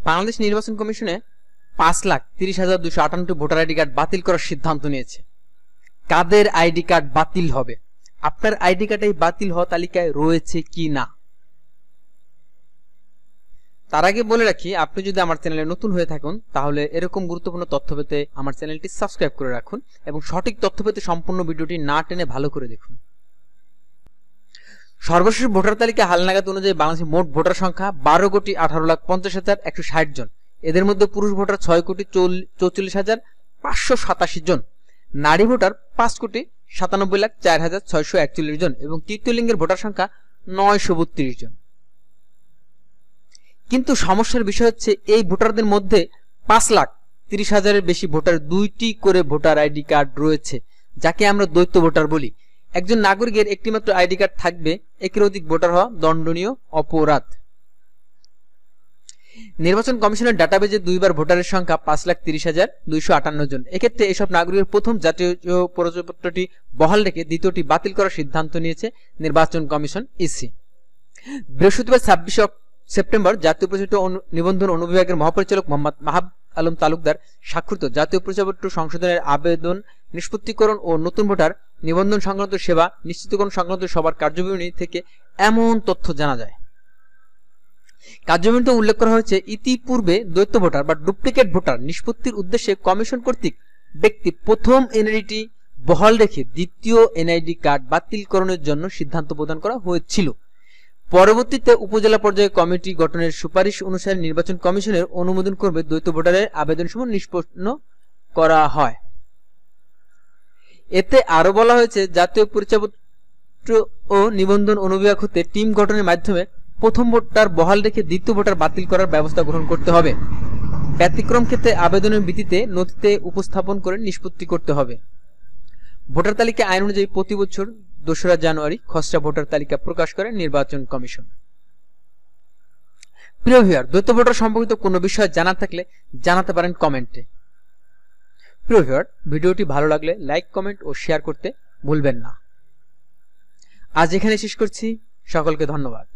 বাংলাদেশ নির্বাচন কমিশনে 5,30,258টি voter ID card বাতিল করার সিদ্ধান্ত নিয়েছে। কাদের আইডি কার্ড বাতিল হবে? আপনার আইডি কার্ড এই বাতিল হওয়া তালিকায় রয়েছে কি না? তার আগে বলে রাখি, আপনি যদি আমার চ্যানেলে নতুন হয়ে থাকুন তাহলে এরকম গুরুত্বপূর্ণ তথ্য পেতে আমার চ্যানেলটি সাবস্ক্রাইব করে রাখুন এবং সঠিক তথ্য পেতে সম্পূর্ণ ভিডিওটি না টেনে ভালো করে দেখুন। সর্বশেষ ভোটার তালিকা হালনাগাদ অনুযায়ী বাংলাদেশের মোট ভোটার সংখ্যা 12,18,50,160 জন। এদের মধ্যে পুরুষ ভোটার 6,44,587 জন, নারী ভোটার 5,97,04,641 জন এবং তৃতীয় লিঙ্গের ভোটার সংখ্যা 932 জন। কিন্তু সমস্যার বিষয় হচ্ছে এই ভোটারদের মধ্যে 5,30,000-এর বেশি ভোটার দুইটি করে ভোটার আইডি কার্ড রয়েছে, যাকে আমরা দ্বৈত ভোটার বলি। একজন নাগরিকের একটিমাত্র আইডি কার্ড থাকবে, একের অধিক ভোটার হওয়া দণ্ডনীয় অপরাধ। নির্বাচন কমিশনের ডাটাবেজে দুইবার ভোটারের সংখ্যা 5,30,258 জন। এক্ষেত্রে এসব নাগরিকের প্রথম জাতীয় পরিচয়পত্রটি বহাল রেখে দ্বিতীয়টি বাতিল করার সিদ্ধান্ত নিয়েছে নির্বাচন কমিশন ইসি। বৃহস্পতিবার 26 সেপ্টেম্বর জাতীয় পরিচয় নিবন্ধন অনুবিভাগের মহাপরিচালক মোহাম্মদ মাহাব আলম তালুকদার স্বাক্ষরিত জাতীয় পরিচয়পত্র সংশোধনের আবেদন নিষ্পত্তিকরণ ও নতুন ভোটার নিবন্ধন সংক্রান্ত সেবা নিশ্চিতকরণ সংক্রান্ত সবার কার্যবিবরণী থেকে এমন তথ্য জানা যায়। কার্যবিবরণীতে উল্লেখ করা হয়েছে, ইতিপূর্বে দ্বৈত ভোটার বা ডুপ্লিকেট ভোটার নিষ্পত্তির উদ্দেশ্যে কমিশন কর্তৃক ব্যক্তি প্রথম এনআইডি বহাল রেখে দ্বিতীয় এনআইডি কার্ড বাতিলকরণের জন্য সিদ্ধান্ত প্রদান করা হয়েছিল। পরবর্তীতে উপজেলা পর্যায়ে কমিটি গঠনের সুপারিশ অনুসারে নির্বাচন কমিশনের অনুমোদন করবে দ্বৈত ভোটারের আবেদনসমূহ নিষ্পন্ন করা হয়। এতে আরো বলা হয়েছে, জাতীয় পরিচয়পত্র ও নিবন্ধন অনুবিভাগ হতে টিম গঠনের মাধ্যমে প্রথম ভোটার বহাল রেখে দ্বিতীয় ভোটার বাতিল করার ব্যবস্থা গ্রহণ করতে হবে। ব্যতিক্রম ক্ষেত্রে আবেদনের ভিত্তিতে নথিতে উপস্থাপন করে নিষ্পত্তি করতে হবে। ভোটার তালিকা আইন অনুযায়ী প্রতি বছর 2রা জানুয়ারি খসড়া ভোটার তালিকা প্রকাশ করে নির্বাচন কমিশন। প্রিয় ভিউয়ার, দ্বৈত ভোটার সম্পর্কিত কোনো বিষয় জানার থাকলে জানাতে পারেন কমেন্টে। প্রিয় ভিউয়ার, ভিডিওটি ভালো লাগলে লাইক, কমেন্ট ও শেয়ার করতে ভুলবেন না। আজ এখানে শেষ করছি। সকলকে ধন্যবাদ।